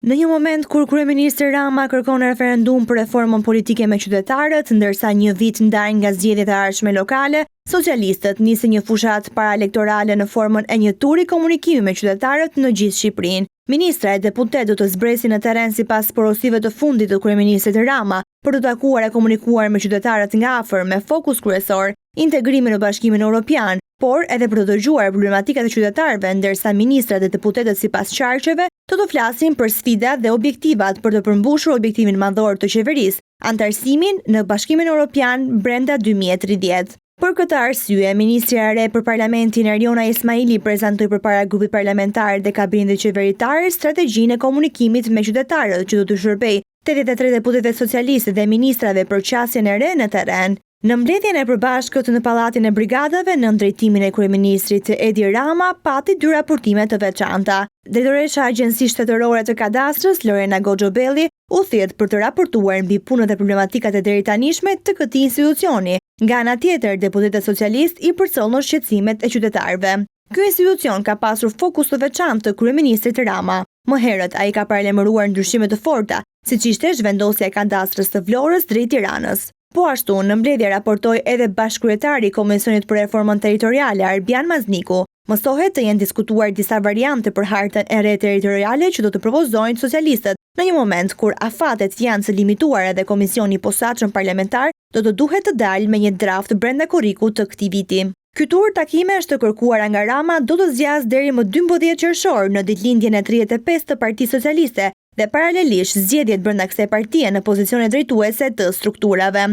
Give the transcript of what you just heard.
Në një moment kur kryeministri Rama kërkon referendum për reformën politike me qytetarët, ndërsa një vit ndaj nga zgjedhjet e ardhshme lokale, socialistët nisin një fushat paraelektorale në formën e një turi komunikimi me qytetarët në gjithë Shqipërinë. Ministra e deputet do të zbresin në terren sipas porosive të fundit të kryeministrit Rama për të takuar e komunikuar me qytetarët nga afër me fokus kryesor integrimin në Bashkimin Evropian, por edhe për të dëgjuar problematikat e qytetarëve, ndërsa ministrat e deputetët sipas qarqeve të flasin për sfidat dhe objektivat për të përmbushur objektivin madhor të qeverisë, antarësimin në Bashkimin Evropian brenda 2030. Për këtë arsye, ministrja e re për parlamentin Eriona Ismaili prezantoi përpara grupit parlamentar dhe kabinetit qeveritar strategjinë e komunikimit me qytetarët që do të shërbejë 83 deputetëve socialistë dhe ministrave për qasjen e re në terren. Në mbledhjen e përbashkët në Pallatin e Brigadave, në drejtimin e kryeministrit Edi Rama, pati 2 raportime të veçanta. Drejtoresha e Agjencisë Shtetërore të Kadastrës, Lorena Goxhobelli, u thirrët për të raportuar mbi punët e problematikat e deritanishme të këtij institucioni. Nga ana tjetër, deputetët socialistë i përcollën shqetësimet e qytetarëve. Ky institucion ka pasur fokus të veçantë të kryeministrit Rama. Më herët ai ka paralajmëruar ndryshime të forta, siç ishte zhvendosja e kadastrës të Vlorës drejt Tiranës. Po ashtu, në mbledhje raportoi edhe bashkëkryetari i Komisionit për Reformën Territoriale Arbian Mazniku. Mësohet të jenë diskutuar disa variante për hartën e re territoriale që do të propozojnë socialistët, në një moment kur afatet janë të limituara dhe komisioni i posaçëm parlamentar do të duhet të dalë me një draft brenda korrikut të këtij viti. Ky tur takime është kërkuar nga Rama do të zgjasë deri më 12 qershor në ditëlindjen e 35 të Partisë Socialiste dhe paralelisht zgjedhjet brenda kësaj partie në pozicione drejtuese të strukturave.